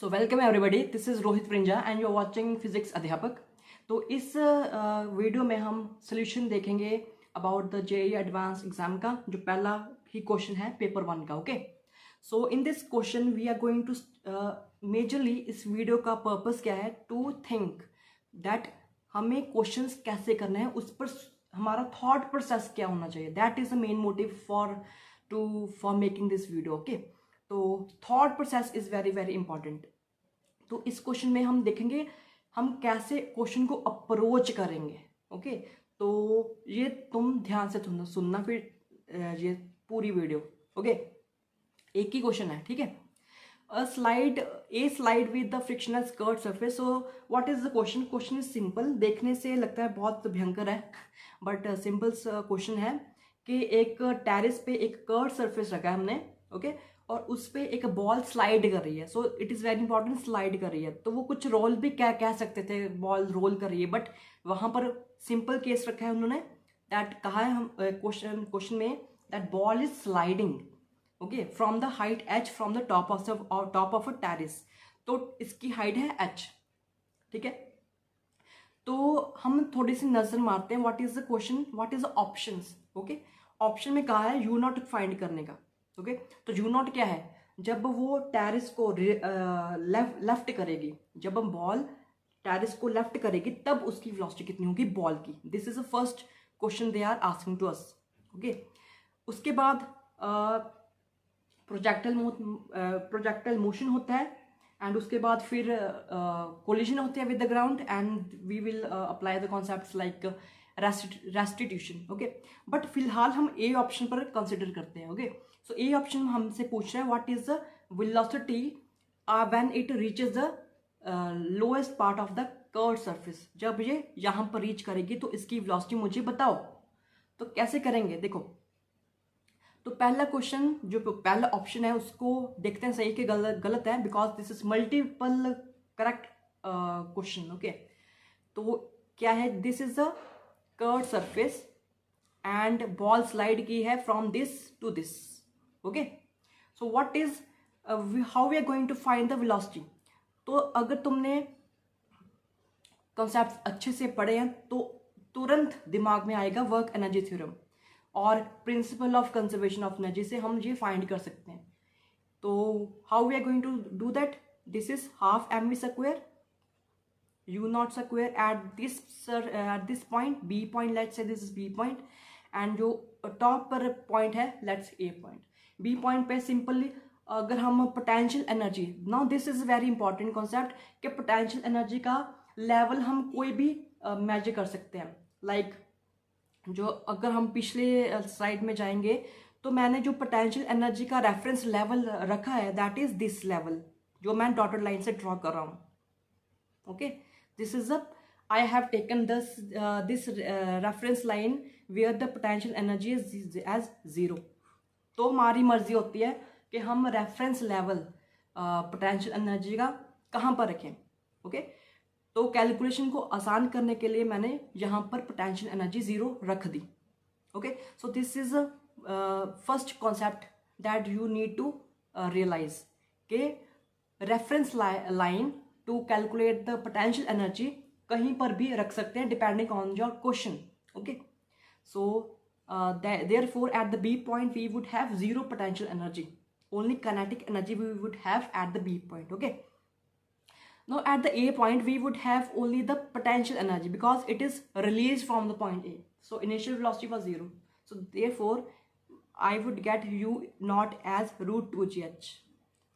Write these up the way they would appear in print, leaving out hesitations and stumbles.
So welcome everybody, this is Rohit Prinja and you are watching physics Adhyapak. तो इस video में हम सोल्यूशन देखेंगे about the JEE advance exam का जो पहला ही क्वेश्चन है पेपर 1 का। Okay, so in this question we are going to majorly इस वीडियो का पर्पस क्या है, टू थिंक दैट हमें क्वेश्चंस कैसे करने हैं, उस पर हमारा थॉट प्रोसेस क्या होना चाहिए। That is the main motive for making this video. Okay, तो thought process is very very important. तो इस क्वेश्चन में हम देखेंगे हम कैसे क्वेश्चन को अप्रोच करेंगे। ओके, तो ये तुम ध्यान से सुनना फिर ये पूरी वीडियो। ओके, एक ही क्वेश्चन है, ठीक है। a slide with the frictional skirt surface. So what is the question? Question is simple, देखने से लगता है बहुत भयंकर है, बट सिंपल क्वेश्चन है कि एक टेरेस पे एक कर्व सरफेस रखा है हमने। ओके, और उस पे एक बॉल स्लाइड कर रही है। So it is very important, slide कर रही है। तो वो कुछ रोल भी क्या कह सकते थे, बॉल रोल कर रही है, बट वहाँ पर सिंपल केस रखा है उन्होंने। दैट कहा है हम क्वेश्चन में that ball is sliding okay from the height h from the top of a terrace. तो इसकी हाइट है h, ठीक है। तो हम थोड़ी सी नजर मारते हैं what is the question, what is the options. Okay, option में कहा है यू नॉट फाइंड करने का। ओके, तो यू नॉट क्या है, जब वो टेरेस को लेफ्ट करेगी, जब हम बॉल टेरेस को लेफ्ट करेगी तब उसकी वेलोसिटी कितनी होगी बॉल की। This is the first question they are asking to us. Okay, उसके बाद प्रोजेक्टाइल मोशन होता है, एंड उसके बाद फिर कोलिजन होते हैं with the ground, and we will apply the concepts like restitution. Okay, but फिलहाल हम ए ऑप्शन पर कंसिडर करते हैं। ओके, सो ए ऑप्शन हमसे पूछ रहा है what is the velocity when it reaches the lowest part of the curve surface. जब ये यहाँ पर रीच करेगी तो इसकी वेलोसिटी मुझे बताओ। तो कैसे करेंगे, देखो। तो पहला क्वेश्चन जो पहला ऑप्शन है उसको देखते हैं सही कि गलत है, because this is multiple correct question. Okay, तो क्या है, this is the curve surface and ball slide की है from this to this. Okay, so what is how we are going to find the velocity. तो अगर तुमने concept अच्छे से पढ़े हैं तो तुरंत दिमाग में आएगा वर्क एनर्जी थ्योरम और principle of conservation of energy से हम ये फाइंड कर सकते हैं। तो how we are going to do that, this is half m v square u not square at this point B point, let's say this is B point, and जो top पर point है let's A point. B point पे simply अगर हम potential energy, now this is very important concept कि potential energy का level हम कोई भी मेजर कर सकते हैं। लाइक जो अगर हम पिछले स्लाइड में जाएंगे तो मैंने जो पोटेंशियल एनर्जी का रेफरेंस लेवल रखा है दैट इज दिस लेवल जो मैं डॉटेड लाइन से ड्रॉ कर रहा हूँ। Okay, this is I have taken this reference line where the potential energy is as 0। तो हमारी मर्जी होती है कि हम रेफरेंस लेवल पोटेंशियल एनर्जी का कहाँ पर रखें। ओके, तो कैलकुलेशन को आसान करने के लिए मैंने यहाँ पर पोटेंशियल एनर्जी 0 रख दी। Okay, so this is first concept that you need to realise कि reference line to calculate the potential energy कहीं पर भी रख सकते हैं depending on your question. Okay, so therefore at the B point we would have 0 potential energy, only kinetic energy we would have at the B point. Okay, now at the A point we would have only the potential energy because it is released from the point A, so initial velocity was 0, so therefore I would get u naught as root 2gh.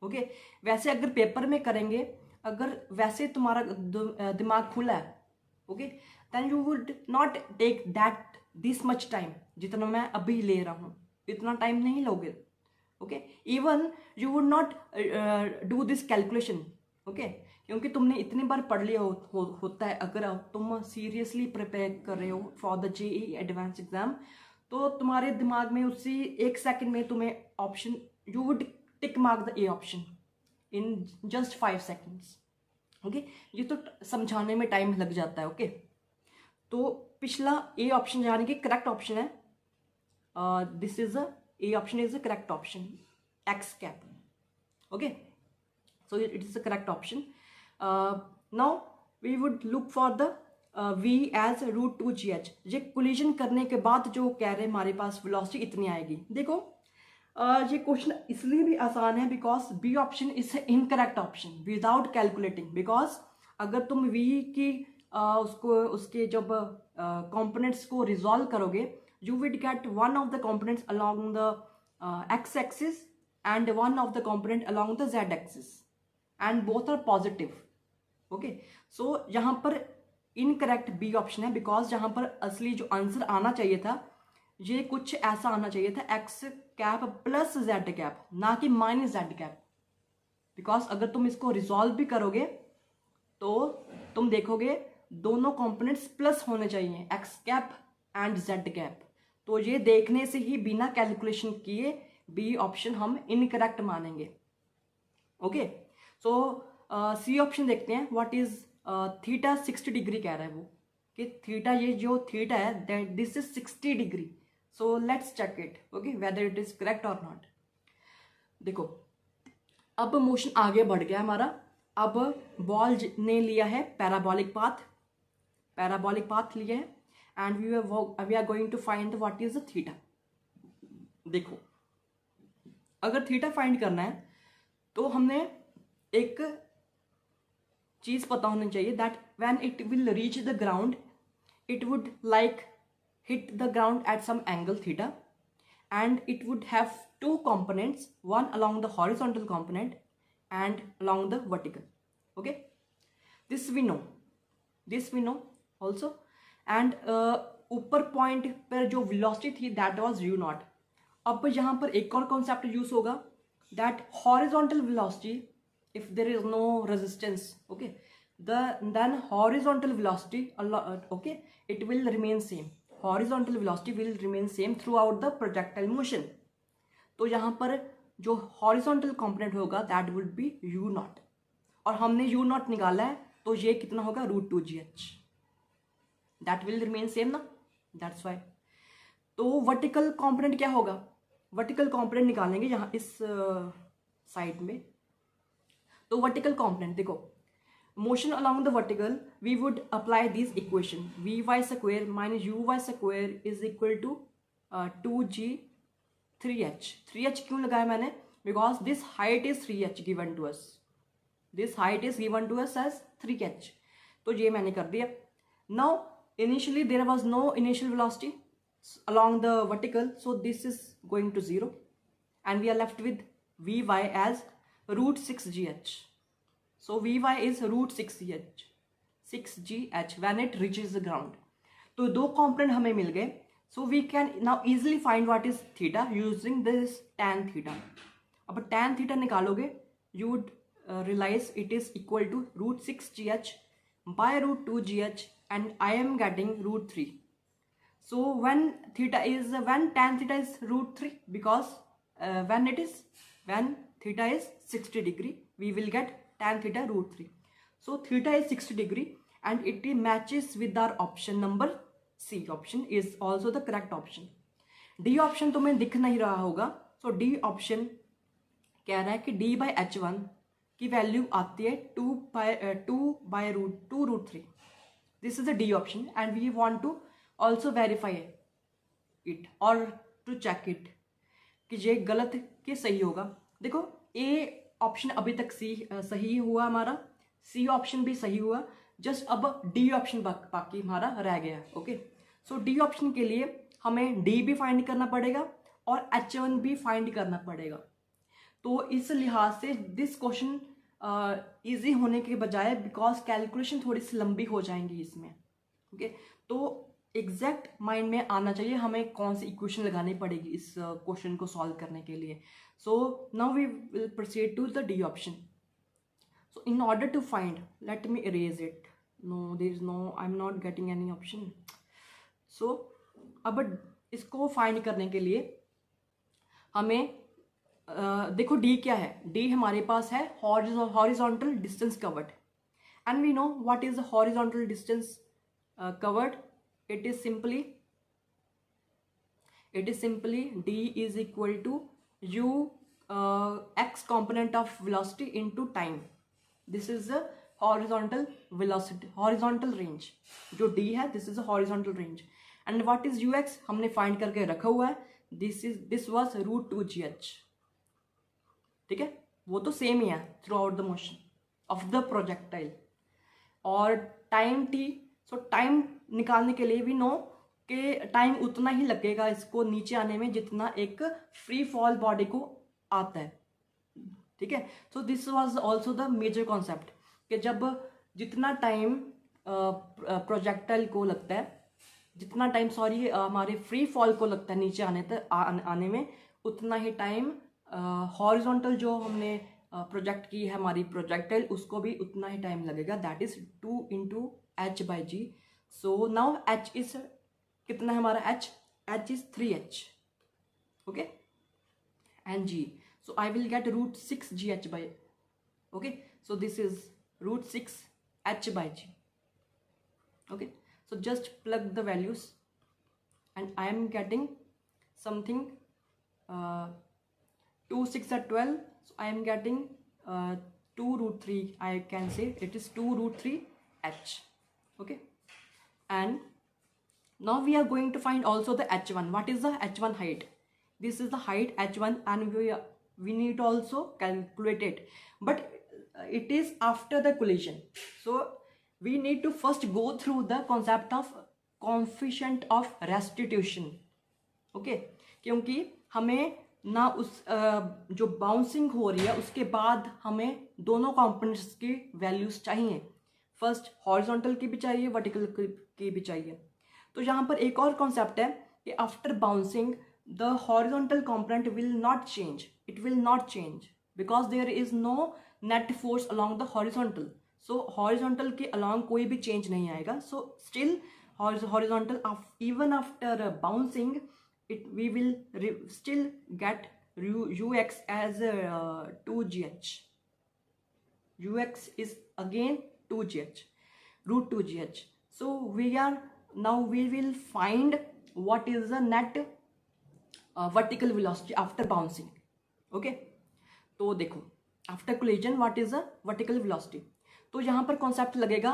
Okay, वैसे अगर paper में करेंगे, अगर वैसे तुम्हारा दिमाग खुला है, okay, then you would not take that this much time जितना मैं अभी ले रहा हूँ, इतना टाइम नहीं लोगे। Okay, even you would not do this calculation. Okay, क्योंकि तुमने इतनी बार पढ़ लिया होता है। अगर तुम सीरियसली प्रिपेयर कर रहे हो for the JEE advance exam तो तुम्हारे दिमाग में उसी 1 सेकेंड में तुम्हें option, you would tick mark the A option in just 5 seconds. Okay, ये तो समझाने में टाइम लग जाता है। ओके, तो पिछला ए ऑप्शन यानी कि करेक्ट ऑप्शन है, this is A option is the correct option, x cap. Okay, So it is the correct option. Now we would look for the v as root 2gh. ये collision करने के बाद जो कह रहे हैं हमारे पास वेलोसिटी इतनी आएगी. देखो ये क्वेश्चन इसलिए भी आसान है because B option is incorrect option without calculating. Because अगर तुम v की उसके जब कंपोनेंट्स को रिजॉल्व करोगे, you would get one of the components along the X axis and one of the component along the z axis and both are positive. Okay, so यहाँ पर incorrect B option है because यहाँ पर असली जो आंसर आना चाहिए था ये कुछ ऐसा आना चाहिए था x cap plus z cap, ना कि माइनस z कैप. बिकॉज अगर तुम इसको रिजॉल्व भी करोगे तो तुम देखोगे दोनों कंपोनेंट्स प्लस होने चाहिए, x cap and z cap. तो ये देखने से ही बिना कैलकुलेशन किए बी ऑप्शन हम इनकरेक्ट मानेंगे. ओके, सो सी ऑप्शन देखते हैं. व्हाट इज थीटा 60 डिग्री कह रहा है वो, कि थीटा ये जो थीटा है that this is 60 degree. So let's check it. Okay, whether it is correct और नॉट. देखो अब मोशन आगे बढ़ गया हमारा. अब बॉल ने लिया है पैराबोलिक पाथ लिया है and we are going to find what is the theta. देखो अगर थीटा फाइंड करना है तो हमने एक चीज पता होनी चाहिए that when it will reach the ground it would like hit the ground at some angle theta and it would have two components, one along the horizontal component and along the vertical. Okay, this we know also. And ऊपर point पर जो velocity थी that was u not. अब यहाँ पर एक और concept use होगा that horizontal velocity if there is no resistance, okay, then horizontal velocity, okay, it will remain same. Horizontal velocity will remain same throughout the projectile motion. तो यहाँ पर जो हॉरिजॉन्टल कंपोनेंट होगा that will be u not. और हमने u not निकाला है तो ये कितना होगा root 2gh. That will remain same ना, दैट्स वाई. तो वर्टिकल कंपोनेंट क्या होगा, वर्टिकल कंपोनेंट निकालेंगे यहाँ इस साइड में. तो वर्टिकल कंपोनेंट देखो, motion along the vertical we would apply this equation v y square minus u y square is equal to 2g 3h. 3h क्यों लगाया मैंने, because this height is 3h given to us, this height is given to us as 3h. तो ये मैंने कर दिया. Now initially there was no initial velocity along the vertical, so this is going to 0 and we are left with Vy as root 6gh. So Vy is root 6gh when it reaches the ground. तो दो component हमें मिल गए. So we can now easily find what is theta using this tan theta. अब tan theta निकालोगे you would realize it is equal to root 6gh by root 2gh and I am getting root 3. So when tan theta is root 3 because when theta is 60 degree we will get tan theta root 3. So theta is 60 degree and it matches with our option number C. Option is also the correct option. D option तुम्हें दिख नहीं रहा होगा. So D option कह रहा है कि D by H1 की वैल्यू आती है 2 root 3. This is the D option and we want to also verify it or to check it कि ये गलत कि सही होगा. देखो A ऑप्शन अभी तक सही हुआ हमारा, C ऑप्शन भी सही हुआ, जस्ट अब D ऑप्शन बाकी हमारा रह गया. ओके, सो D ऑप्शन के लिए हमें D भी फाइंड करना पड़ेगा और H1 भी फाइंड करना पड़ेगा. तो इस लिहाज से दिस क्वेश्चन इजी होने के बजाय बिकॉज कैलकुलेशन थोड़ी सी लंबी हो जाएंगी इसमें. ओके, तो एग्जैक्ट माइंड में आना चाहिए हमें कौन सी इक्वेशन लगानी पड़ेगी इस क्वेश्चन को सॉल्व करने के लिए. So now we will proceed to the D option. So in order to find, let me erase it. No, there is no, I am not getting any option. So अब इसको find करने के लिए हमें देखो D क्या है, D हमारे पास है horizontal distance covered and we know what is the horizontal distance covered. It is simply D is equal to U x component of velocity into time. This is the horizontal velocity, horizontal range. जो d है, this is a horizontal range. And what is ux? हमने find करके रखा हुआ है. This was root 2gh. ठीक है, वो तो सेम ही है throughout the motion of the projectile. और टाइम t, सो टाइम निकालने के लिए भी नो कि टाइम उतना ही लगेगा इसको नीचे आने में जितना एक फ्री फॉल बॉडी को आता है. ठीक है, so this was also the major concept कि जब जितना टाइम प्रोजेक्टाइल को लगता है, जितना टाइम हमारे फ्री फॉल को लगता है नीचे आने में, उतना ही टाइम हॉरिजॉन्टल जो हमने प्रोजेक्ट की है हमारी प्रोजेक्टाइल, उसको भी उतना ही टाइम लगेगा. That is 2 into h/g. So now h is कितना है हमारा h is 3h. Okay, and g, so I will get root 6gh by, okay, so this is root 6h by g. Okay, so just plug the values and I am getting something 2 6 are 12, so I am getting 2 root 3. I can say it is 2 root 3h. Okay, and now we are going to find also the h1. What is the h1 height? This is the height h1 and we need to also calculate it, but it is after the collision. So we need to first go through the concept of coefficient of restitution. Okay, क्योंकि हमें ना उस जो bouncing हो रही है उसके बाद हमें दोनों कंपोनेंट्स की वैल्यूज चाहिए. फर्स्ट हॉरिजॉन्टल की भी चाहिए, वर्टिकल की भी चाहिए. तो यहाँ पर एक और कॉन्सेप्ट है कि after bouncing the horizontal component will not change. It will not change because there is no net force along the horizontal. So horizontal के along कोई भी change नहीं आएगा. So still horizontal even after bouncing, we will still get ux as 2gh. Ux is again 2gh, root 2gh. So we will find what is the net vertical velocity after bouncing. Okay, तो देखो after collision what is the vertical velocity. तो यहाँ पर concept लगेगा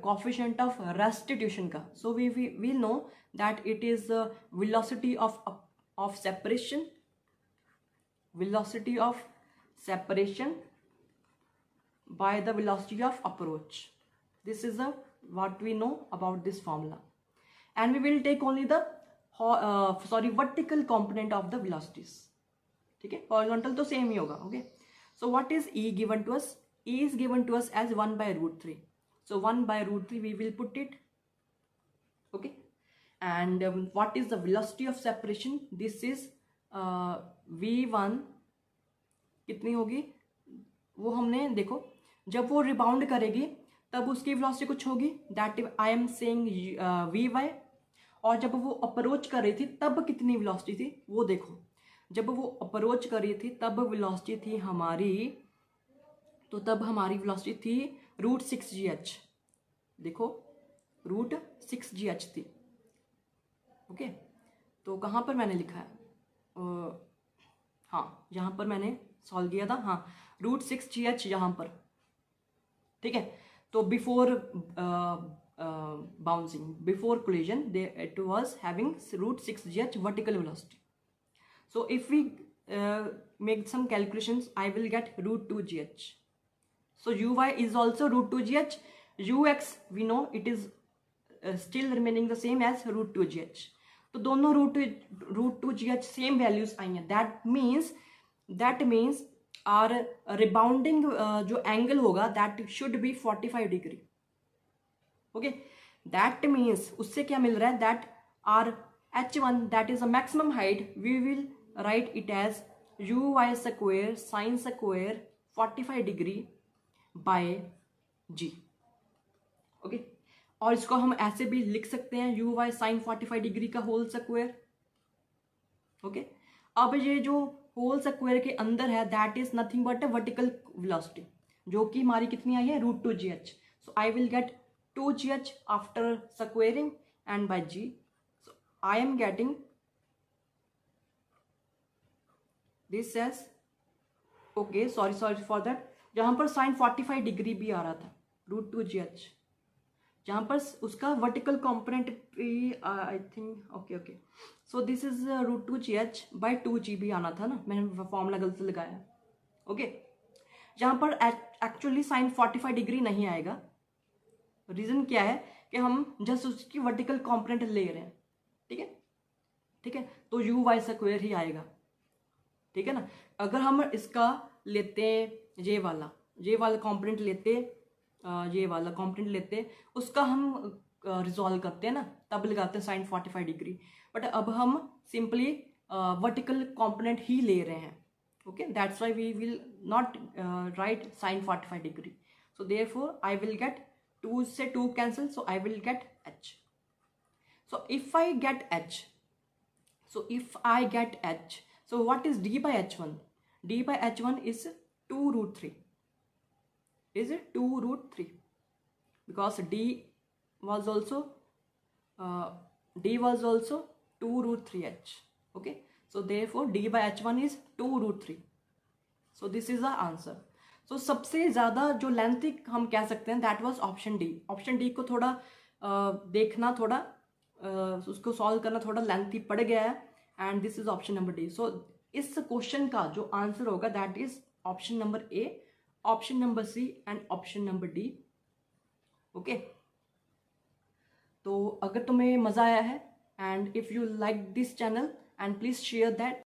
coefficient of restitution का. So we know that it is velocity of separation, velocity of separation by the velocity of approach. This is what we know about this formula, and we will take only the vertical component of the velocities. ठीक है, horizontal तो same ही होगा. Okay, so what is E given to us? E is given to us as 1/√3. So 1/√3 we will put it. Okay, and what is the velocity of separation? This is v1. कितनी होगी वो हमने देखो, जब वो rebound करेगी तब उसकी वेलोसिटी कुछ होगी, that I am saying vy. और जब वो अप्रोच कर रही थी तब कितनी वेलोसिटी थी वो देखो. जब वो अप्रोच कर रही थी तब वेलोसिटी थी हमारी, तो तब हमारी वेलोसिटी थी रूट 6gh. देखो रूट 6gh थी. ओके, तो कहाँ पर मैंने लिखा है? हाँ, यहाँ पर मैंने सॉल्व किया था. हाँ, रूट 6gh यहाँ पर. ठीक है, तो before bouncing, before collision, it was having root 6gh vertical velocity. So if we make some calculations, I will get root 2gh. So uy is also root 2gh. ux we know it is still remaining the same as root 2gh. तो दोनों root 2gh same values आई हैं. that means our rebounding जो angle होगा that should be 45 degree. Okay, that means उससे क्या मिल रहा है? that our h1, that is a maximum height, we will write it as uy square sin square 45 degree by g. Okay, और इसको हम ऐसे भी लिख सकते हैं uy sin 45 डिग्री का होल स्क्वायर. ओके, अब ये जो होल स्क्वायर के अंदर है that is nothing but a vertical velocity, जो कि हमारी कितनी आई है? Root 2gh. So I will get 2gh after squaring and by g. So I am getting this says okay, sorry for that, जहाँ पर साइन 45 डिग्री भी आ रहा था, √2gh, जहाँ पर उसका वर्टिकल कॉम्पोनेंट भी I think okay, so this is √2gh/2g भी आना था ना, मैंने फॉर्मूला गलत लगाया। ओके, जहाँ पर एक्चुअली साइन 45 डिग्री नहीं आएगा। रीज़न क्या है कि हम जस्ट उसकी वर्टिकल कॉम्पोनेंट ले रहे हैं। ठीक है, तो u/2 ही आएगा। ठीक है ना। अगर हम इसका लेते ये वाला कॉम्पोनेंट लेते, ये वाला कॉम्पोनेंट लेते, उसका हम रिजॉल्व करते हैं ना, तब लगाते हैं साइन 45 डिग्री। बट अब हम सिंपली वर्टिकल कॉम्पोनेंट ही ले रहे हैं। Okay, that's why we will not write sine 45 degree. So therefore I will get 2 से 2 cancel, so I will get h. So if I get h, so what is d/h1? d/h1 is 2√3. Is it 2√3? Because d was also 2√3h. Okay, so therefore d/h1 is 2√3. So this is the answer. So सबसे ज़्यादा जो lengthy हम कह सकते हैं that was option D. Option D को थोड़ा देखना, थोड़ा उसको सॉल्व करना थोड़ा लेंथी पड़ गया है, and this is option number D. So इस क्वेश्चन का जो आंसर होगा that is option number A, option number C and option number D. Okay, तो अगर तुम्हें मज़ा आया है and if you like this channel, and please share that